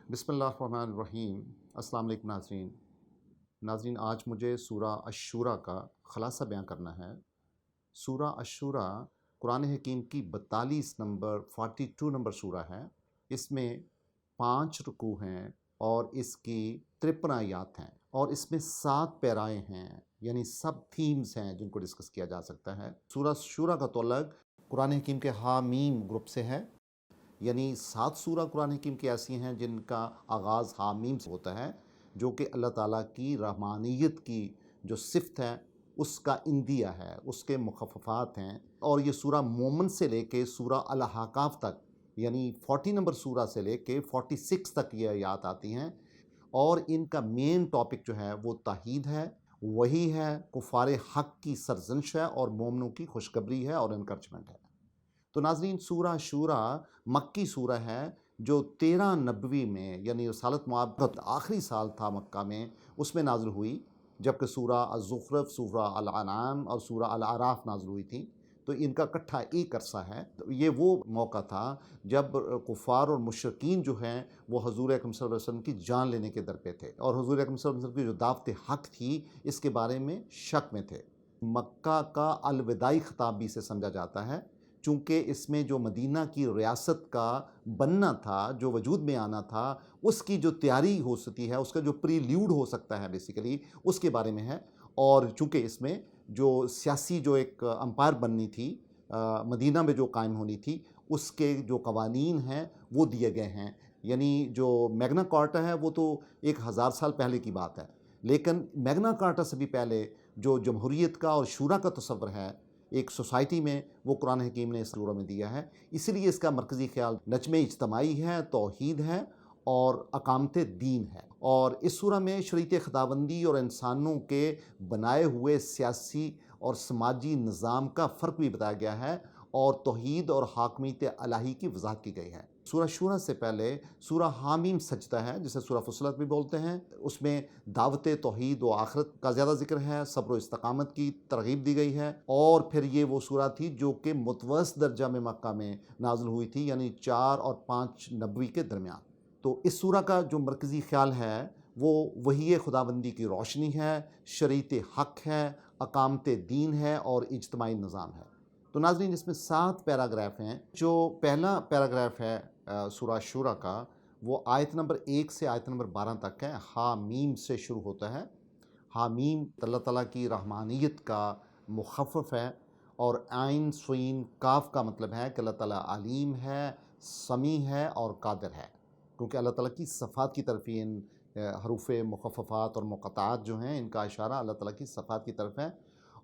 بسم اللہ الرحمن الرحیم۔ السلام علیکم ناظرین، آج مجھے سورہ الشورى کا خلاصہ بیان کرنا ہے۔ سورہ الشورى قرآن حکیم کی 42 نمبر سورہ ہے۔ اس میں 5 رکوع ہیں اور اس کی 53 آیات ہیں، اور اس میں 7 پیرائیں ہیں، یعنی سب تھیمز ہیں جن کو ڈسکس کیا جا سکتا ہے۔ سورہ الشورى کا تعلق قرآن حکیم کے حامیم گروپ سے ہے، یعنی 7 سورہ قرآن حکیم کی ایسی ہیں جن کا آغاز حامیم سے ہوتا ہے، جو کہ اللہ تعالیٰ کی رحمانیت کی جو صفت ہے اس کا اندیہ ہے، اس کے مخففات ہیں۔ اور یہ سورہ مومن سے لے کے سورہ الاحقاف تک، یعنی 40 نمبر سورہ سے لے کے 46 تک یہ آیات آتی ہیں، اور ان کا مین ٹاپک جو ہے وہ توحید ہے، وہی ہے، کفار حق کی سرزنش ہے، اور مومنوں کی خوشخبری ہے اور انکرجمنٹ ہے۔ تو ناظرین، سورہ شورى مکی سورہ ہے جو 13 نبوی میں، یعنی رسالت مآب آخری سال تھا مکہ میں، اس میں نازل ہوئی، جبکہ سورہ الزخرف، سورہ الانعام اور سورہ الاعراف نازل ہوئی تھی۔ تو ان کا اکٹھا ایک عرصہ ہے۔ یہ وہ موقع تھا جب کفار اور مشرکین جو ہیں وہ حضور اکرم صلی اللہ علیہ وسلم کی جان لینے کے در پہ تھے، اور حضور اکرم صلی اللہ علیہ وسلم کی جو دعوت حق تھی اس کے بارے میں شک میں تھے۔ مکہ کا الوداعی خطاب بھی اسے سمجھا جاتا ہے، چونکہ اس میں جو مدینہ کی ریاست کا بننا تھا، جو وجود میں آنا تھا، اس کی جو تیاری ہو سکتی ہے، اس کا جو پریلیوڈ ہو سکتا ہے بیسیکلی، اس کے بارے میں ہے۔ اور چونکہ اس میں جو سیاسی جو ایک امپائر بننی تھی مدینہ میں جو قائم ہونی تھی، اس کے جو قوانین ہیں وہ دیے گئے ہیں، یعنی جو میگنا کارٹا ہے وہ تو 1000 سال پہلے کی بات ہے، لیکن میگنا کارٹا سے بھی پہلے جو جمہوریت کا اور شورا کا تصور ہے ایک سوسائٹی میں، وہ قرآن حکیم نے اس سورہ میں دیا ہے۔ اسی لیے اس کا مرکزی خیال نجم اجتماعی ہے، توحید ہے اور اقامت دین ہے۔ اور اس سورہ میں شریعت خداوندی اور انسانوں کے بنائے ہوئے سیاسی اور سماجی نظام کا فرق بھی بتایا گیا ہے، اور توحید اور حاکمیت الہی کی وضاحت کی گئی ہے۔ سورہ شورى سے پہلے سورہ حامیم سجدہ ہے، جسے سورہ فصلت بھی بولتے ہیں۔ اس میں دعوت توحید و آخرت کا زیادہ ذکر ہے، صبر و استقامت کی ترغیب دی گئی ہے۔ اور پھر یہ وہ سورہ تھی جو کہ متوسط درجہ میں مکہ میں نازل ہوئی تھی، یعنی 4 اور 5 نبوی کے درمیان۔ تو اس سورہ کا جو مرکزی خیال ہے وہ وحی خداوندی کی روشنی ہے، شریعت حق ہے، اقامت دین ہے اور اجتماعی نظام ہے۔ تو ناظرین، اس میں 7 پیراگراف ہیں۔ جو پہلا پیراگراف ہے سورہ شورى کا، وہ آیت نمبر 1 سے آیت نمبر 12 تک ہے، حامیم سے شروع ہوتا ہے۔ حامیم اللہ تعالیٰ کی رحمانیت کا مخفف ہے، اور عین سین کاف کا مطلب ہے کہ اللہ تعالیٰ علیم ہے، سمیع ہے اور قادر ہے، کیونکہ اللہ تعالیٰ کی صفات کی طرف ہی ان حروف مخففات اور مقطعات جو ہیں ان کا اشارہ اللہ تعالیٰ کی صفات کی طرف ہے۔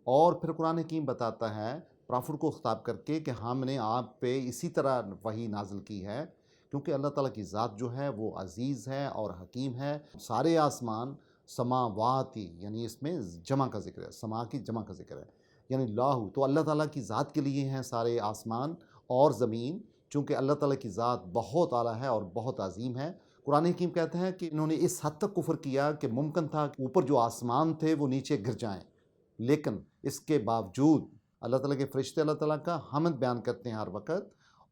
اور پھر قرآن حکیم بتاتا ہے پرافٹ کو خطاب کر کے کہ ہم نے آپ پہ اسی طرح وحی نازل کی ہے، کیونکہ اللہ تعالیٰ کی ذات جو ہے وہ عزیز ہے اور حکیم ہے۔ سارے آسمان، سماواتی، یعنی اس میں جمع کا ذکر ہے، سما کی جمع کا ذکر ہے، یعنی لاہو، تو اللہ تعالیٰ کی ذات کے لیے ہیں سارے آسمان اور زمین، چونکہ اللہ تعالیٰ کی ذات بہت اعلیٰ ہے اور بہت عظیم ہے۔ قرآن حکیم کہتے ہیں کہ انہوں نے اس حد تک کفر کیا کہ ممکن تھا کہ اوپر جو آسمان تھے وہ نیچے گر جائیں، لیکن اس کے باوجود اللہ تعالیٰ کے فرشتے اللہ تعالیٰ کا حمد بیان کرتے ہیں ہر وقت،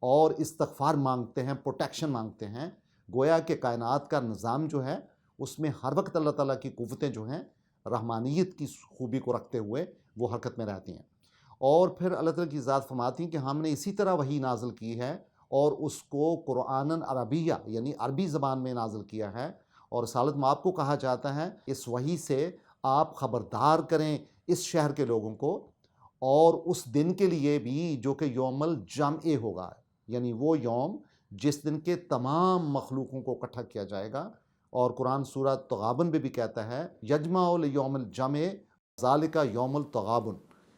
اور استغفار مانگتے ہیں، پروٹیکشن مانگتے ہیں۔ گویا کہ کائنات کا نظام جو ہے اس میں ہر وقت اللہ تعالیٰ کی قوتیں جو ہیں رحمانیت کی خوبی کو رکھتے ہوئے وہ حرکت میں رہتی ہیں۔ اور پھر اللہ تعالیٰ کی ذات فرماتی ہیں کہ ہم نے اسی طرح وحی نازل کی ہے، اور اس کو قرآناً عربیہ، یعنی عربی زبان میں نازل کیا ہے، اور رسالت مآب کو کہا جاتا ہے اس وحی سے آپ خبردار کریں اس شہر کے لوگوں کو، اور اس دن کے لیے بھی جو کہ یوم الجمع ہوگا، یعنی وہ یوم جس دن کے تمام مخلوقوں کو اکٹھا کیا جائے گا۔ اور قرآن سورہ تغابن میں بھی کہتا ہے یجمع لیوم الجمع ذالک یوم التغابن،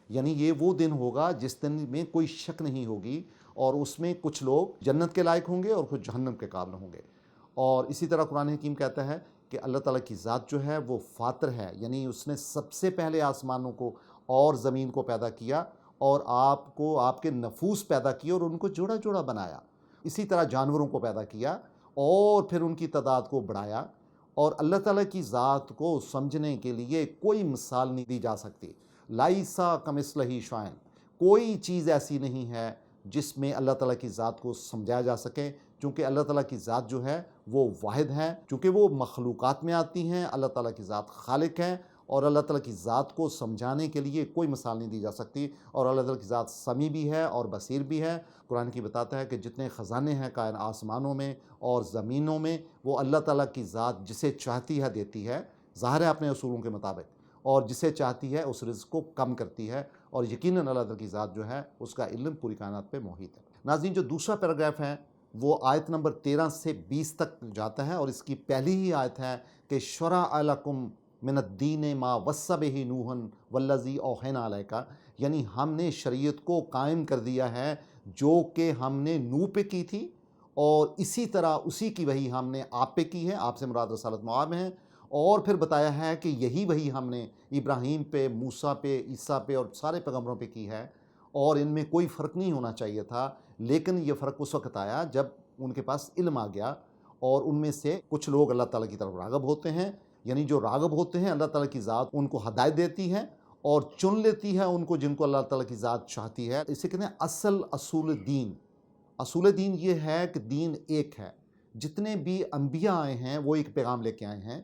یعنی یہ وہ دن ہوگا جس دن میں کوئی شک نہیں ہوگی، اور اس میں کچھ لوگ جنت کے لائق ہوں گے اور کچھ جہنم کے قابل ہوں گے۔ اور اسی طرح قرآن حکیم کہتا ہے کہ اللہ تعالیٰ کی ذات جو ہے وہ فاطر ہے، یعنی اس نے سب سے پہلے آسمانوں کو اور زمین کو پیدا کیا، اور آپ کو آپ کے نفوس پیدا کیے اور ان کو جوڑا جوڑا بنایا۔ اسی طرح جانوروں کو پیدا کیا اور پھر ان کی تعداد کو بڑھایا۔ اور اللہ تعالیٰ کی ذات کو سمجھنے کے لیے کوئی مثال نہیں دی جا سکتی۔ لائسا کمثلہ شیء، کوئی چیز ایسی نہیں ہے جس میں اللہ تعالیٰ کی ذات کو سمجھایا جا سکے، چونکہ اللہ تعالیٰ کی ذات جو ہے وہ واحد ہیں، چونکہ وہ مخلوقات میں آتی ہیں، اللہ تعالیٰ کی ذات خالق ہے، اور اللہ تعالیٰ کی ذات کو سمجھانے کے لیے کوئی مثال نہیں دی جا سکتی، اور اللہ تعالیٰ کی ذات سمیع بھی ہے اور بصیر بھی ہے۔ قرآن کی بتاتا ہے کہ جتنے خزانے ہیں کائن آسمانوں میں اور زمینوں میں، وہ اللہ تعالیٰ کی ذات جسے چاہتی ہے دیتی ہے، ظاہر ہے اپنے اصولوں کے مطابق، اور جسے چاہتی ہے اس رزق کو کم کرتی ہے، اور یقیناً اللہ تعالیٰ کی ذات جو ہے اس کا علم پوری کائنات پہ محیط ہے۔ ناظرین، جو دوسرا پیراگراف ہے وہ آیت نمبر 13 سے 20 تک جاتا ہے، اور اس کی پہلی ہی آیت ہے کہ شرع لکم من الدین ما وصی بہ نوحا والذی اوحینا الیک، یعنی ہم نے شریعت کو قائم کر دیا ہے جو کہ ہم نے نوح پہ کی تھی، اور اسی طرح اسی کی وحی ہم نے آپ پہ کی ہے، آپ سے مراد رسالت معاب ہیں، اور پھر بتایا ہے کہ یہی وحی ہم نے ابراہیم پہ، موسیٰ پہ، عیسیٰ پہ اور سارے پیغمبروں پہ کی ہے، اور ان میں کوئی فرق نہیں ہونا چاہیے تھا، لیکن یہ فرق اس وقت آیا جب ان کے پاس علم آ گیا، اور ان میں سے کچھ لوگ اللہ تعالیٰ کی طرف راغب ہوتے ہیں، یعنی جو راغب ہوتے ہیں اللہ تعالیٰ کی ذات ان کو ہدایت دیتی ہے اور چن لیتی ہے ان کو جن کو اللہ تعالیٰ کی ذات چاہتی ہے۔ اسے کہتے ہیں اصول دین۔ اصول دین یہ ہے کہ دین ایک ہے، جتنے بھی انبیاء آئے ہیں وہ ایک پیغام لے کے آئے ہیں،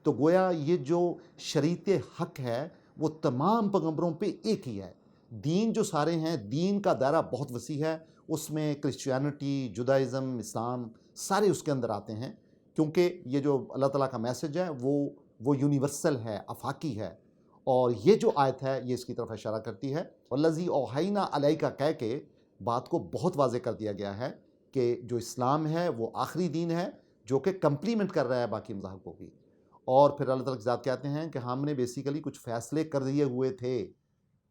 تو گویا یہ جو شریعت حق ہے وہ تمام پیغمبروں پہ ایک ہی ہے۔ دین جو سارے ہیں، دین کا دائرہ بہت وسیع ہے، اس میں کرسچینٹی، جودائزم، اسلام سارے اس کے اندر آتے ہیں، کیونکہ یہ جو اللہ تعالیٰ کا میسج ہے وہ یونیورسل ہے، آفاقی ہے، اور یہ جو آیت ہے یہ اس کی طرف اشارہ کرتی ہے۔ والذی اوحینا الیک کہہ کے بات کو بہت واضح کر دیا گیا ہے کہ جو اسلام ہے وہ آخری دین ہے جو کہ کمپلیمنٹ کر رہا ہے باقی مذاہب کو بھی۔ اور پھر اللہ تعالیٰ کی ذات کہتے ہیں کہ ہم نے بیسیکلی کچھ فیصلے کر دیے ہوئے تھے،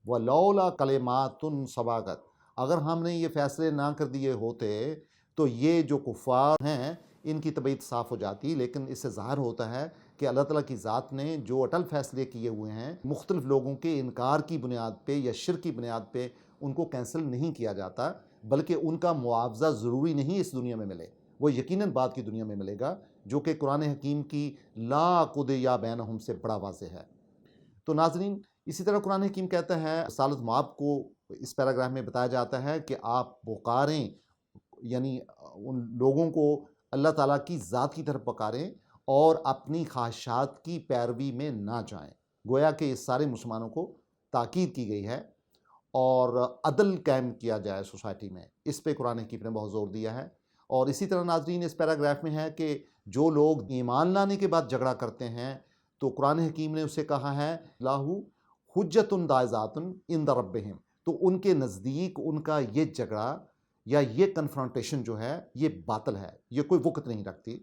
وَلَوْلَا کَلِمَاتٌ سَبَقَتْ، اگر ہم نے یہ فیصلے نہ کر دیے ہوتے تو یہ جو کفار ہیں ان کی طبیعت صاف ہو جاتی، لیکن اس سے ظاہر ہوتا ہے کہ اللہ تعالیٰ کی ذات نے جو اٹل فیصلے کیے ہوئے ہیں مختلف لوگوں کے انکار کی بنیاد پہ یا شرک کی بنیاد پہ ان کو کینسل نہیں کیا جاتا، بلکہ ان کا معاوضہ ضروری نہیں اس دنیا میں ملے، وہ یقیناً بعد کی دنیا میں ملے گا، جو کہ قرآن حکیم کی لا قضیہ بینہم سے بڑا واضح ہے۔ تو ناظرین، اسی طرح قرآن حکیم کہتا ہے، رسالت معاب کو اس پیراگراف میں بتایا جاتا ہے کہ آپ پکاریں، یعنی ان لوگوں کو اللہ تعالیٰ کی ذات کی طرف پکاریں اور اپنی خواہشات کی پیروی میں نہ جائیں۔ گویا کہ اس سارے مسلمانوں کو تاکید کی گئی ہے، اور عدل قائم کیا جائے سوسائٹی میں، اس پہ قرآن حکیم نے بہت زور دیا ہے۔ اور اسی طرح ناظرین اس پیراگراف میں ہے کہ جو لوگ ایمان لانے کے بعد جھگڑا کرتے ہیں تو قرآن حکیم نے اسے کہا ہے لاہو حجت دائزات عند ربہم، تو ان کے نزدیک ان کا یہ جھگڑا یا یہ کنفرنٹیشن جو ہے یہ باطل ہے، یہ کوئی وقت نہیں رکھتی۔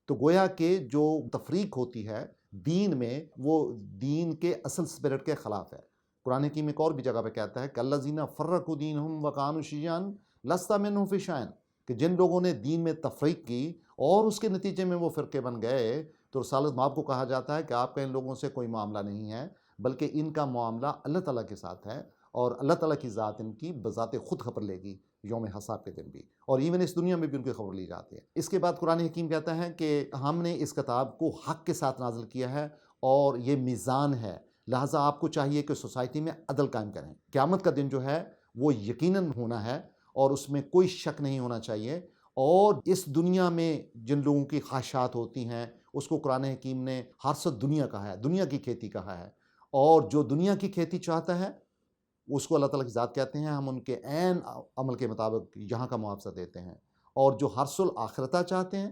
تو گویا کہ جو تفریق ہوتی ہے دین میں وہ دین کے اصل اسپرٹ کے خلاف ہے۔ قرآن حکیم ایک اور بھی جگہ پہ کہتا ہے کہ الذین فرقوا دینہم وکانوا شیعا لست منہم فی شیء، کہ جن لوگوں نے دین میں تفریق کی اور اس کے نتیجے میں وہ فرقے بن گئے، تو رسالت معاب کو کہا جاتا ہے کہ آپ کا ان لوگوں سے کوئی معاملہ نہیں ہے، بلکہ ان کا معاملہ اللہ تعالیٰ کے ساتھ ہے، اور اللہ تعالیٰ کی ذات ان کی بذات خود خبر لے گی یوم حساب کے دن بھی، اور ایون اس دنیا میں بھی ان کی خبر لی جاتی ہے۔ اس کے بعد قرآن حکیم کہتا ہے کہ ہم نے اس کتاب کو حق کے ساتھ نازل کیا ہے، اور یہ میزان ہے، لہٰذا آپ کو چاہیے کہ سوسائٹی میں عدل قائم کریں۔ قیامت کا دن جو ہے وہ یقیناً ہونا ہے، اور اس میں کوئی شک نہیں ہونا چاہیے، اور اس دنیا میں جن لوگوں کی خواہشات ہوتی ہیں اس کو قرآن حکیم نے حرث دنیا کہا ہے، دنیا کی کھیتی کہا ہے، اور جو دنیا کی کھیتی چاہتا ہے اس کو اللہ تعالیٰ کی ذات کہتے ہیں ہم ان کے عین عمل کے مطابق یہاں کا معاوضہ دیتے ہیں، اور جو حرث الآخرتہ چاہتے ہیں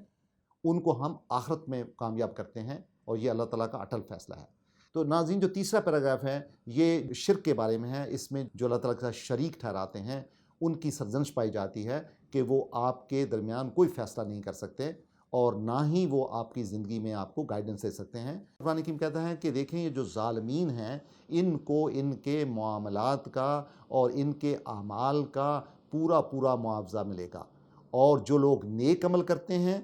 ان کو ہم آخرت میں کامیاب کرتے ہیں، اور یہ اللہ تعالیٰ کا اٹل فیصلہ ہے۔ تو ناظرین، جو تیسرا پیراگراف ہے یہ شرک کے بارے میں ہے، اس میں جو اللہ تعالیٰ کے ساتھ شریک ٹھہراتے ہیں ان کی سرزنش پائی جاتی ہے کہ وہ آپ کے درمیان کوئی فیصلہ نہیں کر سکتے، اور نہ ہی وہ آپ کی زندگی میں آپ کو گائیڈنس دے سکتے ہیں۔ قرآن حکیم کہتا ہے کہ دیکھیں یہ جو ظالمین ہیں ان کو ان کے معاملات کا اور ان کے اعمال کا پورا معاوضہ ملے گا، اور جو لوگ نیک عمل کرتے ہیں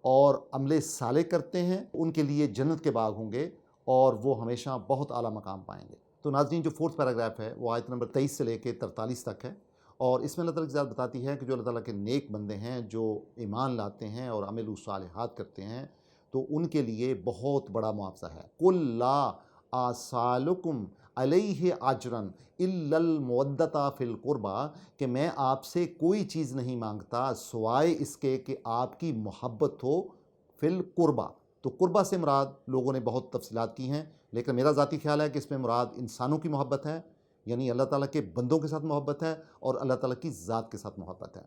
اور عمل صالح کرتے ہیں ان کے لیے جنت کے باغ ہوں گے، اور وہ ہمیشہ بہت اعلیٰ مقام پائیں گے۔ تو ناظرین، جو فورتھ پیراگراف ہے وہ آیت نمبر 23 سے لے کے 43 تک ہے، اور اس میں اللہ تعالیٰ کی ذات بتاتی ہے کہ جو اللہ تعالیٰ کے نیک بندے ہیں جو ایمان لاتے ہیں اور عمل و صالحات کرتے ہیں تو ان کے لیے بہت بڑا معاوضہ ہے۔ قُل لَا آسَأَلُکُمْ عَلَیْہِ أَجْرًا إِلَّا الْمَوَدَّةَ فِی الْقُرْبَى، کہ میں آپ سے کوئی چیز نہیں مانگتا سوائے اس کے کہ آپ کی محبت ہو فی القربہ. تو قربہ سے مراد لوگوں نے بہت تفصیلات کی ہیں، لیکن میرا ذاتی خیال ہے کہ اس میں مراد انسانوں کی محبت ہے، یعنی اللہ تعالیٰ کے بندوں کے ساتھ محبت ہے اور اللہ تعالیٰ کی ذات کے ساتھ محبت ہے.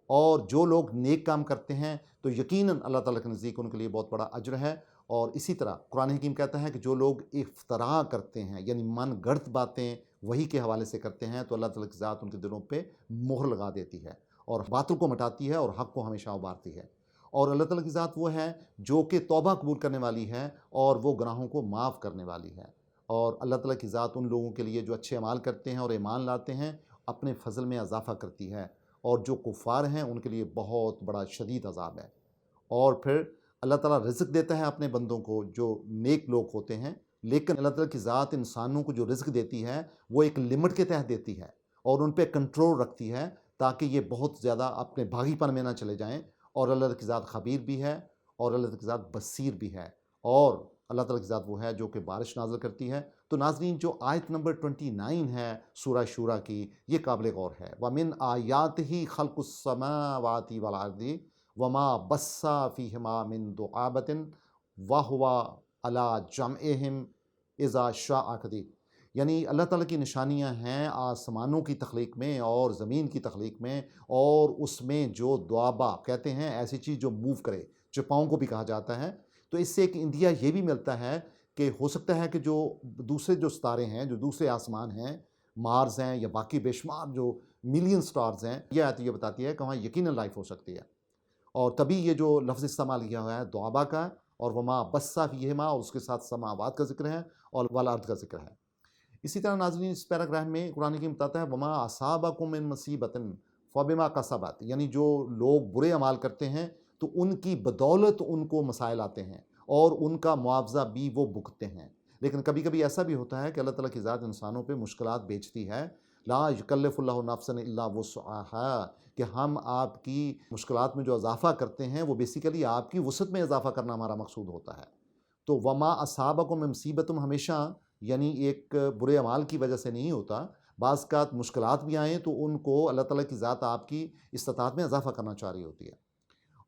اور جو لوگ نیک کام کرتے ہیں تو یقیناً اللہ تعالیٰ کے نزدیک ان کے لیے بہت بڑا اجر ہے. اور اسی طرح قرآن حکیم کہتا ہے کہ جو لوگ افتراء کرتے ہیں، یعنی من گڑت باتیں وہی کے حوالے سے کرتے ہیں، تو اللہ تعالیٰ کی ذات ان کے دلوں پہ مہر لگا دیتی ہے اور باطل کو مٹاتی ہے اور حق کو ہمیشہ ابھارتی ہے. اور اللہ تعالیٰ کی ذات وہ ہے جو کہ توبہ قبول کرنے والی ہے اور وہ گناہوں کو معاف کرنے والی ہے. اور اللہ تعالیٰ کی ذات ان لوگوں کے لیے جو اچھے اعمال کرتے ہیں اور ایمان لاتے ہیں اپنے فضل میں اضافہ کرتی ہے، اور جو کفار ہیں ان کے لیے بہت بڑا شدید عذاب ہے. اور پھر اللہ تعالیٰ رزق دیتا ہے اپنے بندوں کو جو نیک لوگ ہوتے ہیں، لیکن اللہ تعالیٰ کی ذات انسانوں کو جو رزق دیتی ہے وہ ایک لمٹ کے تحت دیتی ہے اور ان پہ کنٹرول رکھتی ہے تاکہ یہ بہت زیادہ اپنے بھاگی پن میں نہ چلے جائیں. اور اللہ کی ذات خبیر بھی ہے اور اللہ کی ذات بصیر بھی ہے، اور اللہ تعالیٰ کی ذات وہ ہے جو کہ بارش نازل کرتی ہے. تو ناظرین، جو آیت نمبر 29 ہے سورہ شورا کی، یہ قابل غور ہے. وَمِنْ آیَاتِهِ خَلْقُ السَّمَاوَاتِ وَالْأَرْضِ وَمَا بَثَّ فِيهِمَا مِنْ دُعَابَةٍ وَهُوَ عَلَى جَمْعِهِمْ إِذَا شَاءَ قَدِيرٌ. یعنی اللہ تعالیٰ کی نشانیاں ہیں آسمانوں کی تخلیق میں اور زمین کی تخلیق میں، اور اس میں جو دوابہ کہتے ہیں ایسی چیز جو موو کرے، چپاؤں کو بھی کہا جاتا ہے. تو اس سے ایک اندیا یہ بھی ملتا ہے کہ ہو سکتا ہے کہ جو دوسرے جو ستارے ہیں، جو دوسرے آسمان ہیں، مارز ہیں یا باقی بے شمار جو ملین سٹارز ہیں، یہ آیت یہ بتاتی ہے کہ وہاں یقیناً لائف ہو سکتی ہے. اور تبھی یہ جو لفظ استعمال کیا ہوا ہے دوابہ کا، اور وما بث فیہما، اور اس کے ساتھ سماوات کا ذکر ہے اور والارض کا ذکر ہے. اسی طرح ناظرین، اس پیراگراف میں قرآن حکیم بتاتا ہے وما اصابکم من مصیبۃ فبما کسبت، یعنی جو لوگ برے اعمال کرتے ہیں تو ان کی بدولت ان کو مسائل آتے ہیں اور ان کا معاوضہ بھی وہ بھگتتے ہیں. لیکن کبھی کبھی ایسا بھی ہوتا ہے کہ اللہ تعالیٰ کی ذات انسانوں پہ مشکلات بھیجتی ہے. لا یکلف اللہ نفسا الا وسعہا، کہ ہم آپ کی مشکلات میں جو اضافہ کرتے ہیں وہ بیسیکلی آپ کی وسعت میں اضافہ کرنا ہمارا مقصود ہوتا ہے. تو وما اصابکم من مصیبت ہمیشہ یعنی ایک برے اعمال کی وجہ سے نہیں ہوتا. بعض کا مشکلات بھی آئیں تو ان کو اللہ تعالیٰ کی ذات آپ کی استطاعت میں اضافہ کرنا چاہ رہی ہوتی ہے.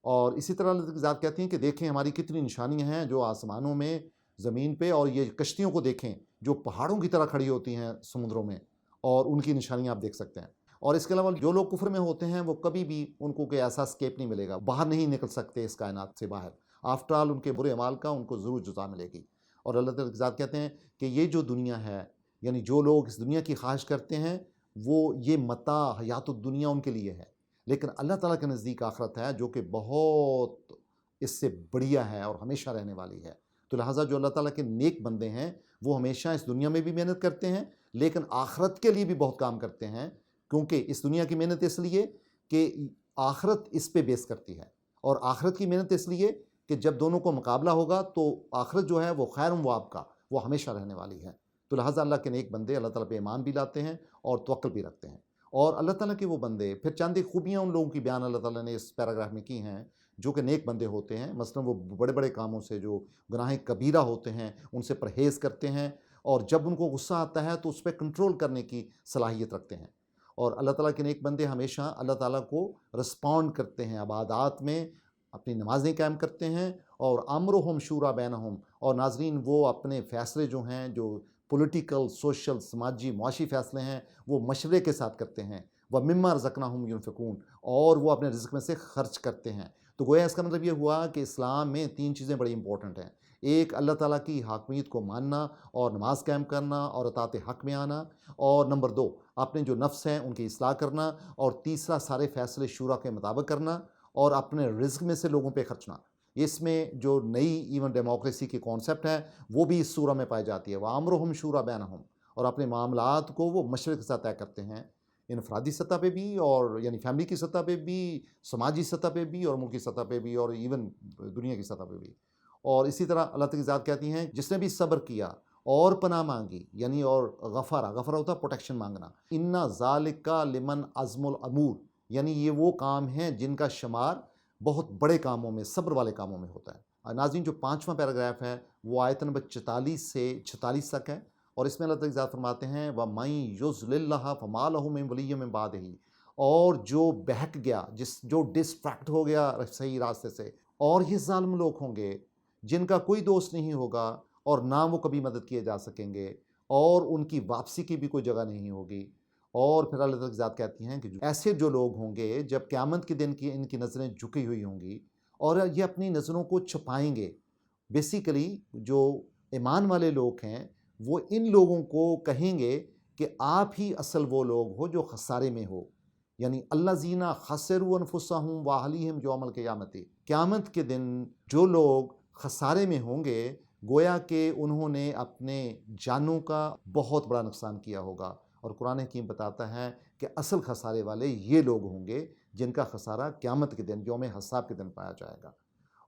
اور اسی طرح اللہ کی ذات کہتی ہیں کہ دیکھیں ہماری کتنی نشانیاں ہیں جو آسمانوں میں، زمین پہ، اور یہ کشتیوں کو دیکھیں جو پہاڑوں کی طرح کھڑی ہوتی ہیں سمندروں میں، اور ان کی نشانیاں آپ دیکھ سکتے ہیں. اور اس کے علاوہ جو لوگ کفر میں ہوتے ہیں وہ کبھی بھی ان کو کوئی ایسا اسکیپ نہیں ملے گا، باہر نہیں نکل سکتے اس کائنات سے باہر. آفٹر آل ان کے برے اعمال کا ان کو ضرور جزا ملے گی. اور اللہ تعالیٰ کی ذات کہتے ہیں کہ یہ جو دنیا ہے، یعنی جو لوگ اس دنیا کی خواہش کرتے ہیں، وہ یہ متاع حیات الدنیا ان کے لیے ہے، لیکن اللہ تعالیٰ کے نزدیک آخرت ہے جو کہ بہت اس سے بڑھیا ہے اور ہمیشہ رہنے والی ہے. تو لہٰذا جو اللہ تعالیٰ کے نیک بندے ہیں وہ ہمیشہ اس دنیا میں بھی محنت کرتے ہیں، لیکن آخرت کے لیے بھی بہت کام کرتے ہیں، کیونکہ اس دنیا کی محنت اس لیے کہ آخرت اس پہ بیس کرتی ہے، اور آخرت کی محنت اس لیے کہ جب دونوں کو مقابلہ ہوگا تو آخرت جو ہے وہ خیر و آپ کا وہ ہمیشہ رہنے والی ہے. تو لہٰذا اللہ کے نیک بندے اللہ تعالیٰ پہ ایمان بھی لاتے ہیں اور توکل بھی رکھتے ہیں. اور اللہ تعالیٰ کے وہ بندے، پھر چند ایک خوبیاں ان لوگوں کی بیان اللہ تعالیٰ نے اس پیراگراف میں کی ہیں جو کہ نیک بندے ہوتے ہیں. مثلا وہ بڑے بڑے کاموں سے، جو گناہ کبیرہ ہوتے ہیں، ان سے پرہیز کرتے ہیں، اور جب ان کو غصہ آتا ہے تو اس پہ کنٹرول کرنے کی صلاحیت رکھتے ہیں. اور اللہ تعالیٰ کے نیک بندے ہمیشہ اللہ تعالیٰ کو رسپونڈ کرتے ہیں، عبادات میں اپنی نمازیں قائم کرتے ہیں، اور امرہم شورا بینہم. اور ناظرین، وہ اپنے فیصلے جو ہیں، جو پولیٹیکل، سوشل، سماجی، معاشی فیصلے ہیں، وہ مشورے کے ساتھ کرتے ہیں. وَمِمَّا رَزَقْنَاهُمْ يُنْفِقُونَ، اور وہ اپنے رزق میں سے خرچ کرتے ہیں. تو گویا اس کا مطلب یہ ہوا کہ اسلام میں 3 چیزیں بڑی امپورٹنٹ ہیں. ایک، اللہ تعالیٰ کی حاکمیت کو ماننا اور نماز قائم کرنا اور اطاعت حق میں آنا. اور نمبر 2، اپنے جو نفس ہیں ان کی اصلاح کرنا. اور تیسرا، سارے فیصلے شورا کے مطابق کرنا اور اپنے رزق میں سے لوگوں پہ خرچنا. اس میں جو نئی ایون ڈیموکریسی کی کانسیپٹ ہے وہ بھی اس سورہ میں پائی جاتی ہے. وَأَمْرُهُمْ شُورَى بَيْنَهُمْ، اور اپنے معاملات کو وہ مشورے کے ساتھ طے کرتے ہیں، انفرادی سطح پہ بھی، اور یعنی فیملی کی سطح پہ بھی، سماجی سطح پہ بھی، اور ملکی سطح پہ بھی، اور ایون دنیا کی سطح پہ بھی. اور اسی طرح اللہ تعالیٰ کی ذات کہتی ہیں جس نے بھی صبر کیا اور پناہ مانگی، یعنی اور غفرہ ہوتا ہے پروٹیکشن مانگنا. اِنَّ ذَلِكَ لِمَنْ عَزْمُ الْأَمُورِ، یعنی یہ وہ کام ہیں جن کا شمار بہت بڑے کاموں میں، صبر والے کاموں میں ہوتا ہے. ناظرین، جو 5واں پیراگراف ہے وہ آیت نمبر 44 سے 46 تک ہے، اور اس میں اللہ تعالیٰ کی ذات فرماتے ہیں وَمَن يُضْلِلِ اللَّهُ فَمَا لَهُ مِن وَلِيٍّ مِّن بَعْدِهِ، اور جو بہک گیا، جو ڈسٹریکٹ ہو گیا صحیح راستے سے، اور یہ ظالم لوگ ہوں گے جن کا کوئی دوست نہیں ہوگا اور نہ وہ کبھی مدد کیے جا سکیں گے اور ان کی واپسی کی بھی کوئی جگہ نہیں ہوگی۔ اور پھر اللہ تعالیٰ کی ذات کہتی ہیں کہ ایسے جو لوگ ہوں گے جب قیامت کے دن کی ان کی نظریں جھکی ہوئی ہوں گی اور یہ اپنی نظروں کو چھپائیں گے۔ بیسیکلی جو ایمان والے لوگ ہیں وہ ان لوگوں کو کہیں گے کہ آپ ہی اصل وہ لوگ ہو جو خسارے میں ہو، یعنی الذین خسروا انفسہم واہلیہم یوم القیامت، قیامت کے دن جو لوگ خسارے میں ہوں گے گویا کہ انہوں نے اپنے جانوں کا بہت بڑا نقصان کیا ہوگا۔ اور قرآن حکیم بتاتا ہے کہ اصل خسارے والے یہ لوگ ہوں گے جن کا خسارہ قیامت کے دن یوم حساب کے دن پایا جائے گا۔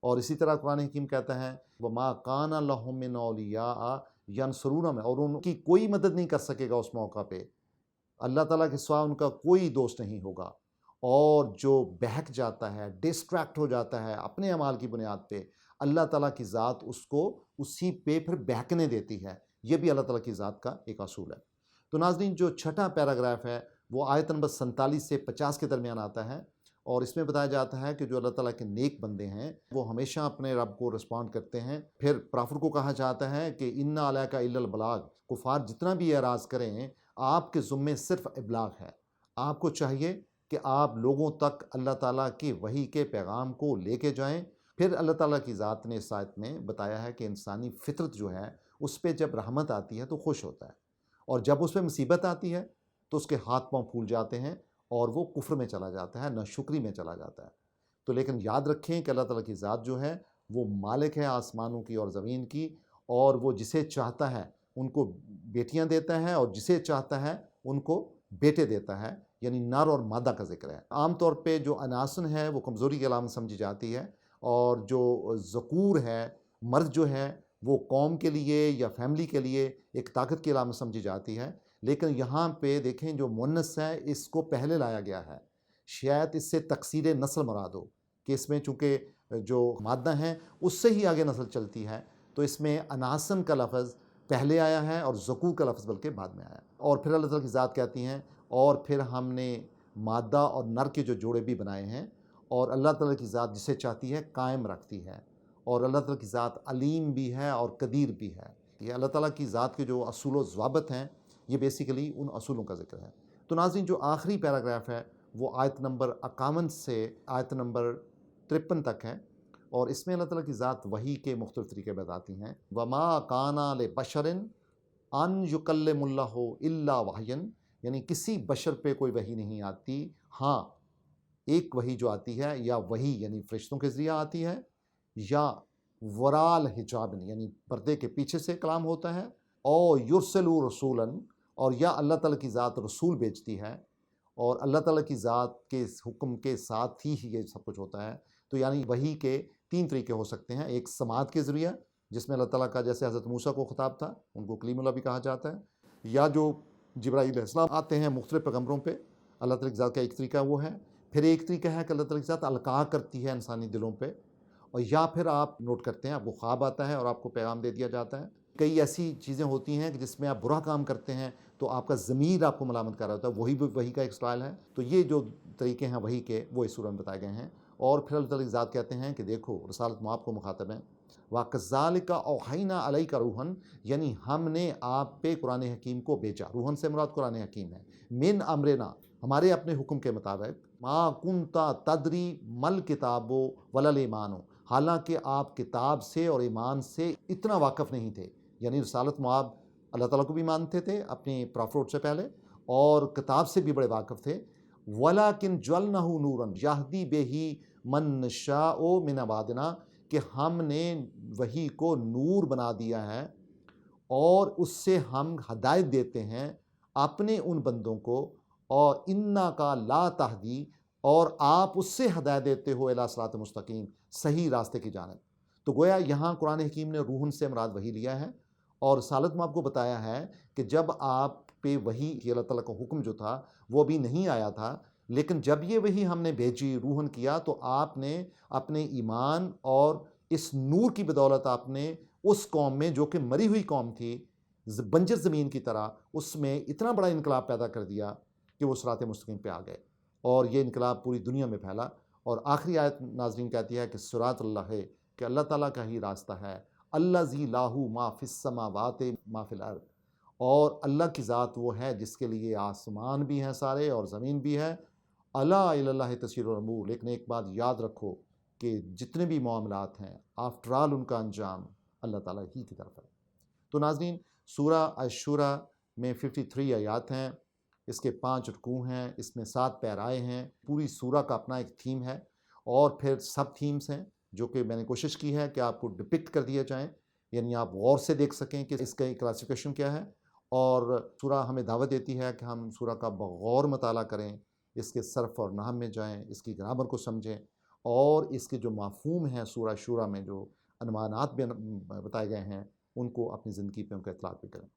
اور اسی طرح قرآن حکیم کہتا ہے وَمَا كَانَ لَهُم مِّنْ أَوْلِيَاءَ يَنْصُرُونَ، اور ان کی کوئی مدد نہیں کر سکے گا اس موقع پہ، اللہ تعالیٰ کے سوا ان کا کوئی دوست نہیں ہوگا۔ اور جو بہک جاتا ہے، ڈسٹریکٹ ہو جاتا ہے اپنے اعمال کی بنیاد پہ، اللہ تعالیٰ کی ذات اس کو اسی پہ پھر بہکنے دیتی ہے۔ یہ بھی اللہ تعالیٰ کی ذات کا ایک اصول ہے۔ تو ناظرین، جو چھٹا پیراگراف ہے وہ آیت نمبر 47 سے 50 کے درمیان آتا ہے، اور اس میں بتایا جاتا ہے کہ جو اللہ تعالیٰ کے نیک بندے ہیں وہ ہمیشہ اپنے رب کو رسپونڈ کرتے ہیں۔ پھر پرافر کو کہا جاتا ہے کہ اِنَّا عَلَيْكَ إِلَّا الْبَلَاغُ، کفار جتنا بھی اعراض کریں آپ کے ذمے صرف ابلاغ ہے، آپ کو چاہیے کہ آپ لوگوں تک اللہ تعالیٰ کی وحی کے پیغام کو لے کے جائیں۔ پھر اللہ تعالیٰ کی ذات نے اس آیت میں بتایا ہے کہ انسانی فطرت جو ہے اس پہ جب رحمت آتی ہے تو خوش ہوتا ہے، اور جب اس پہ مصیبت آتی ہے تو اس کے ہاتھ پاؤں پھول جاتے ہیں اور وہ کفر میں چلا جاتا ہے، ناشکری میں چلا جاتا ہے۔ تو لیکن یاد رکھیں کہ اللہ تعالیٰ کی ذات جو ہے وہ مالک ہے آسمانوں کی اور زمین کی، اور وہ جسے چاہتا ہے ان کو بیٹیاں دیتا ہے اور جسے چاہتا ہے ان کو بیٹے دیتا ہے، یعنی نر اور مادہ کا ذکر ہے۔ عام طور پہ جو اناسن ہے وہ کمزوری کی علامت سمجھی جاتی ہے، اور جو ذکور ہے، مرد جو ہے، وہ قوم کے لیے یا فیملی کے لیے ایک طاقت کی علامت سمجھی جاتی ہے۔ لیکن یہاں پہ دیکھیں جو مؤنث ہے اس کو پہلے لایا گیا ہے، شاید اس سے تکثیر نسل مراد ہو کہ اس میں چونکہ جو مادہ ہیں اس سے ہی آگے نسل چلتی ہے، تو اس میں اناسن کا لفظ پہلے آیا ہے اور ذکور کا لفظ بلکہ بعد میں آیا۔ اور پھر اللہ تعالیٰ کی ذات کہتی ہیں اور پھر ہم نے مادہ اور نر کے جو جوڑے بھی بنائے ہیں، اور اللہ تعالیٰ کی ذات جسے چاہتی ہے قائم رکھتی ہے، اور اللہ تعالیٰ کی ذات علیم بھی ہے اور قدیر بھی ہے۔ یہ اللہ تعالیٰ کی ذات کے جو اصول و ضوابط ہیں یہ بیسیکلی ان اصولوں کا ذکر ہے۔ تو ناظرین، جو آخری پیراگراف ہے وہ آیت نمبر 51 سے آیت نمبر 53 تک ہے، اور اس میں اللہ تعالیٰ کی ذات وحی کے مختلف طریقے بتاتی ہیں۔ وَمَا كَانَ لِبَشَرٍ أَن يُكَلِّمَ اللَّهُ إِلَّا وَحْيًا، یعنی کسی بشر پہ کوئی وحی نہیں آتی، ہاں ایک وحی جو آتی ہے یا وحی یعنی فرشتوں کے ذریعہ آتی ہے، یا ورال حجاب یعنی پردے کے پیچھے سے کلام ہوتا ہے، اور یرسل رسولاً، اور یا اللہ تعالیٰ کی ذات رسول بھیجتی ہے، اور اللہ تعالیٰ کی ذات کے حکم کے ساتھ ہی یہ سب کچھ ہوتا ہے۔ تو یعنی وحی کے 3 طریقے ہو سکتے ہیں، ایک سماعت کے ذریعہ جس میں اللہ تعالیٰ کا جیسے حضرت موسیٰ کو خطاب تھا، ان کو کلیم اللہ بھی کہا جاتا ہے، یا جو جبرائیل علیہ السلام آتے ہیں مختلف پیغمبروں پہ، اللہ تعالیٰ کی ذات کا ایک طریقہ وہ ہے۔ پھر ایک طریقہ ہے کہ اللہ تعالیٰ کی ذات القاء کرتی ہے انسانی دلوں پہ، اور یا پھر آپ نوٹ کرتے ہیں آپ کو خواب آتا ہے اور آپ کو پیغام دے دیا جاتا ہے۔ کئی ایسی چیزیں ہوتی ہیں کہ جس میں آپ برا کام کرتے ہیں تو آپ کا ضمیر آپ کو ملامت کر رہا ہوتا ہے، وہی بھی وحی کا ایک سٹائل ہے۔ تو یہ جو طریقے ہیں وحی کے وہ اس سورہ میں بتائے گئے ہیں۔ اور پھر اللہ تعالیٰ کی ذات کہتے ہیں کہ دیکھو، رسالت میں آپ کو مخاطب ہیں، وَكَذَّلِكَ أَوْحَيْنَا عَلَيْكَ رُوحًا، یعنی ہم نے آپ پہ قرآن حکیم کو بھیجا، روحن سے مراد قرآن حکیم ہے، من امرنا، ہمارے اپنے حکم کے مطابق، ما کنتا تدری مل کتاب ولا الایمان، حالانکہ آپ کتاب سے اور ایمان سے اتنا واقف نہیں تھے، یعنی رسالت میں آپ اللہ تعالیٰ کو بھی مانتے تھے اپنے پرافٹ سے پہلے، اور کتاب سے بھی بڑے واقف تھے، وَلَكِنْ جَعَلْنَاهُ نُورًا يَهْدِي بِهِ مَن نَّشَاءُ مِنْ عِبَادِنَا، کہ ہم نے وحی کو نور بنا دیا ہے اور اس سے ہم ہدایت دیتے ہیں اپنے ان بندوں کو، اور اِنَّكَ لَا تَهْدِي، اور آپ اس سے ہدایت دیتے ہو الی صراط مستقیم، صحیح راستے کی جانب۔ تو گویا یہاں قرآن حکیم نے روحن سے مراد وحی لیا ہے، اور رسالت میں آپ کو بتایا ہے کہ جب آپ پہ وحی کی اللہ تعالیٰ کا حکم جو تھا وہ ابھی نہیں آیا تھا، لیکن جب یہ وحی ہم نے بھیجی، روحن کیا، تو آپ نے اپنے ایمان اور اس نور کی بدولت آپ نے اس قوم میں جو کہ مری ہوئی قوم تھی، بنجر زمین کی طرح، اس میں اتنا بڑا انقلاب پیدا کر دیا کہ وہ صراط مستقیم پہ آ گئے، اور یہ انقلاب پوری دنیا میں پھیلا، اور آخری آیت ناظرین کہتی ہے کہ صراط اللہ ہے، کہ اللہ تعالیٰ کا ہی راستہ ہے، الذی لاہو ما فی السماوات ما فی الارض، اور اللہ کی ذات وہ ہے جس کے لیے آسمان بھی ہیں سارے اور زمین بھی ہے، الا الی اللہ تسیر الامور، لیکن ایک بات یاد رکھو کہ جتنے بھی معاملات ہیں آفٹر آل ان کا انجام اللہ تعالیٰ ہی کی طرف ہے۔ تو ناظرین، سورہ الشورى میں 53 آیات ہیں، اس کے 5 رکوع ہیں، اس میں 7 پیرائے ہیں، پوری سورہ کا اپنا ایک تھیم ہے، اور پھر سب تھیمز ہیں جو کہ میں نے کوشش کی ہے کہ آپ کو ڈپکٹ کر دیا جائیں، یعنی آپ غور سے دیکھ سکیں کہ اس کا کلاسیفیکیشن کیا ہے، اور سورہ ہمیں دعوت دیتی ہے کہ ہم سورہ کا بغور مطالعہ کریں، اس کے صرف اور نحو میں جائیں، اس کی گرامر کو سمجھیں، اور اس کے جو مفہوم ہیں سورہ شورى میں جو عنوانات بھی بتائے گئے ہیں ان کو اپنی زندگی پہ ان کا اطلاق بھی کریں۔